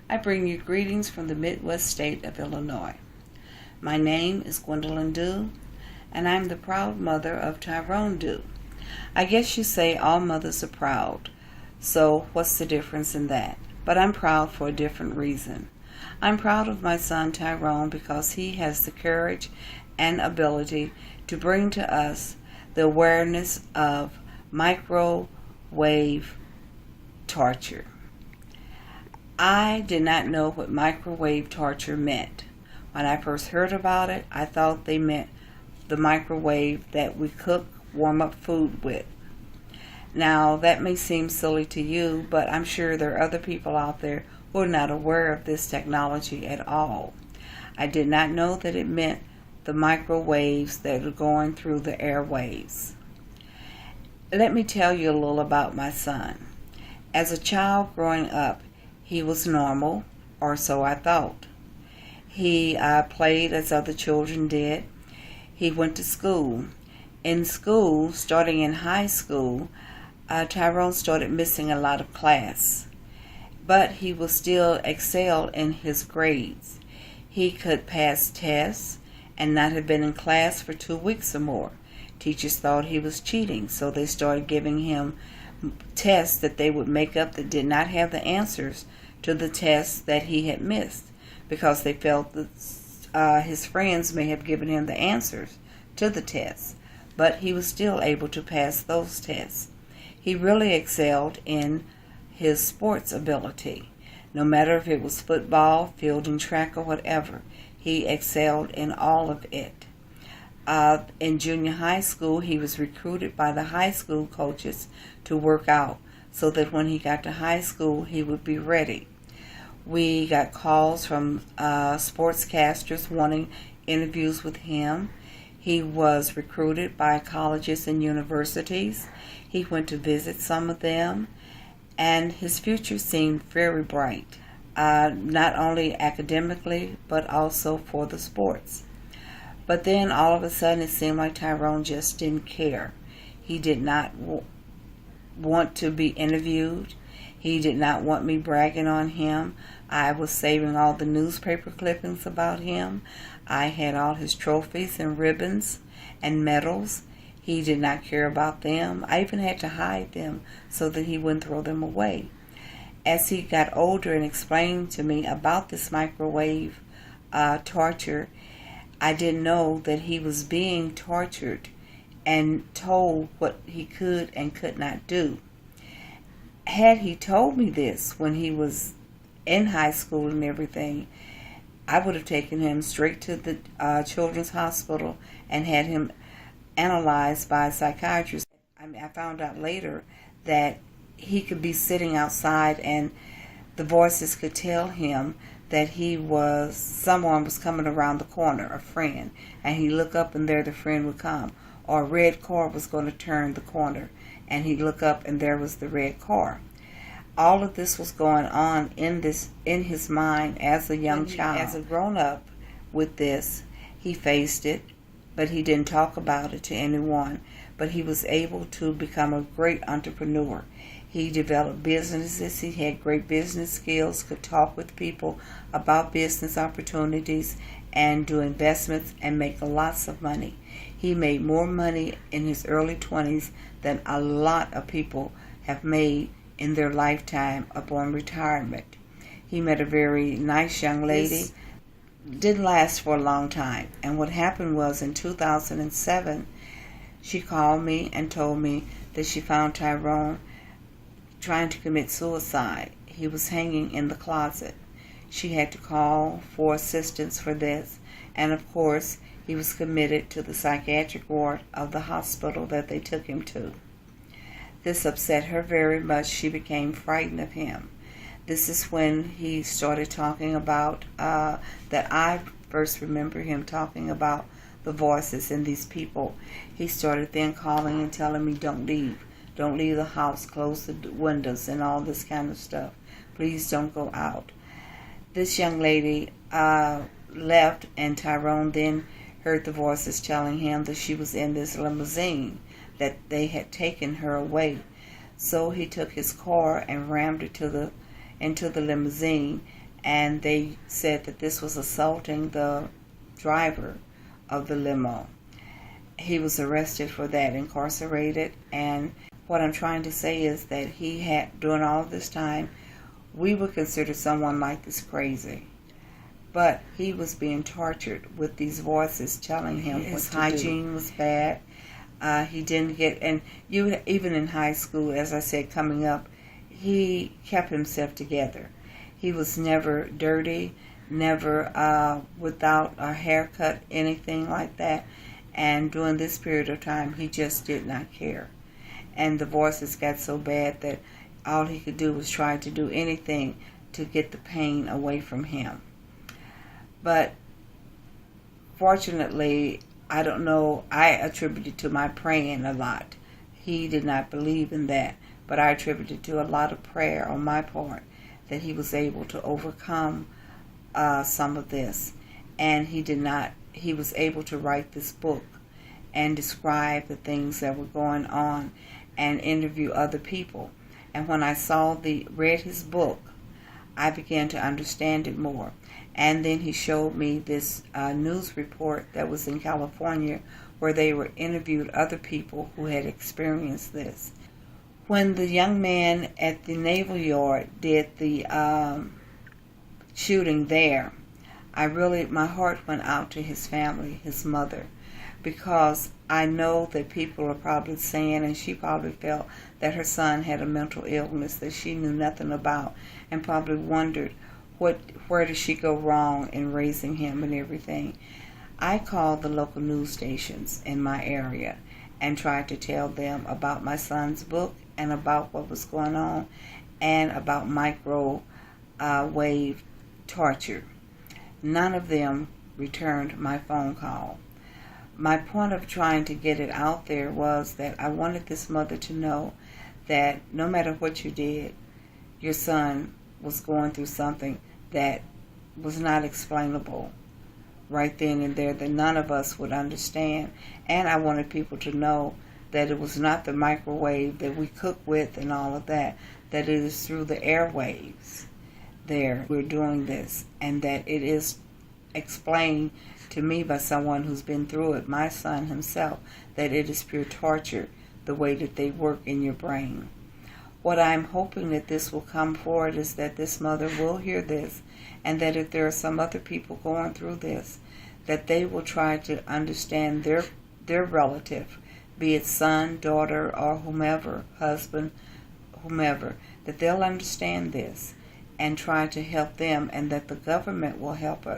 I bring you greetings from the Midwest state of Illinois. My name is Gwendolyn Dew, and I'm the proud mother of Tyrone Dew. I guess you say all mothers are proud, so what's the difference in that? But I'm proud for a different reason. I'm proud of my son Tyrone because he has the courage and ability to bring to us the awareness of microwave torture. I did not know what microwave torture meant. When I first heard about it, I thought they meant the microwave that we cook, warm up food with. Now, that may seem silly to you, but I'm sure there are other people out there who are not aware of this technology at all. I did not know that it meant the microwaves that are going through the airwaves. Let me tell you a little about my son. As a child growing up, he was normal, or so I thought. He played as other children did. He went to school. In school, starting in high school, Tyrone started missing a lot of class, but he will still excel in his grades. He could pass tests and not have been in class for 2 weeks or more. Teachers thought he was cheating, so they started giving him tests that they would make up that did not have the answers to the tests that he had missed, because they felt that his friends may have given him the answers to the tests, but he was still able to pass those tests. He really excelled in his sports ability. No matter if it was football, field and track, or whatever, he excelled in all of it. In junior high school, he was recruited by the high school coaches to work out so that when he got to high school, he would be ready. We got calls from sportscasters wanting interviews with him. He was recruited by colleges and universities. He went to visit some of them, and his future seemed very bright, not only academically, but also for the sports. But then all of a sudden it seemed like Tyrone just didn't care. He did not want to be interviewed. He did not want me bragging on him. I was saving all the newspaper clippings about him. I had all his trophies and ribbons and medals. He did not care about them. I even had to hide them so that he wouldn't throw them away. As he got older and explained to me about this microwave torture, I didn't know that he was being tortured and told what he could and could not do. Had he told me this when he was in high school and everything, I would have taken him straight to the children's hospital and had him analyzed by a psychiatrist. I found out later that he could be sitting outside and the voices could tell him that someone was coming around the corner, a friend, and he'd look up and there the friend would come. Or a red car was going to turn the corner, and he'd look up and there was the red car. All of this was going on in his mind as a young child. As a grown-up with this, he faced it, but he didn't talk about it to anyone. But he was able to become a great entrepreneur. He developed businesses. He had great business skills, could talk with people about business opportunities and do investments and make lots of money. He made more money in his early 20s than a lot of people have made in their lifetime upon retirement. He met a very nice young lady. Didn't last for a long time. And what happened was in 2007, she called me and told me that she found Tyrone trying to commit suicide. He was hanging in the closet. She had to call for assistance for this. And of course, he was committed to the psychiatric ward of the hospital that they took him to. This upset her very much. She became frightened of him. This is when he started talking about, that I first remember him talking about the voices in these people. He started then calling and telling me, don't leave the house, close the windows and all this kind of stuff. Please don't go out. This young lady left, and Tyrone then heard the voices telling him that she was in this limousine, that they had taken her away. So he took his car and rammed it into the limousine and they said that this was assaulting the driver of the limo. He was arrested for that, incarcerated, and what I'm trying to say is that he had, during all this time, we would consider someone like this crazy. But he was being tortured with these voices telling him his hygiene was bad. He didn't get, and even in high school, as I said, coming up, he kept himself together. He was never dirty, never without a haircut, anything like that. And during this period of time, he just did not care. And the voices got so bad that all he could do was try to do anything to get the pain away from him. But fortunately, I don't know, I attribute it to my praying a lot. He did not believe in that, but I attribute it to a lot of prayer on my part that he was able to overcome some of this. And he was able to write this book and describe the things that were going on and interview other people. And when I read his book, I began to understand it more. And then he showed me this news report that was in California where they were interviewed other people who had experienced this. When the young man at the Naval Yard did the shooting there, my heart went out to his family, his mother, because I know that people are probably saying, and she probably felt that her son had a mental illness that she knew nothing about, and probably wondered where did she go wrong in raising him and everything. I called the local news stations in my area and tried to tell them about my son's book and about what was going on and about microwave torture. None of them returned my phone call. My point of trying to get it out there was that I wanted this mother to know that no matter what you did, your son was going through something that was not explainable right then and there, that none of us would understand. And I wanted people to know that it was not the microwave that we cook with and all of that it is through the airwaves there we're doing this, and that it is explained to me by someone who's been through it, my son himself, that it is pure torture, the way that they work in your brain. What I'm hoping that this will come forward is that this mother will hear this, and that if there are some other people going through this, that they will try to understand their relative, be it son, daughter, or whomever, husband, whomever, that they'll understand this and try to help them, and that the government will help us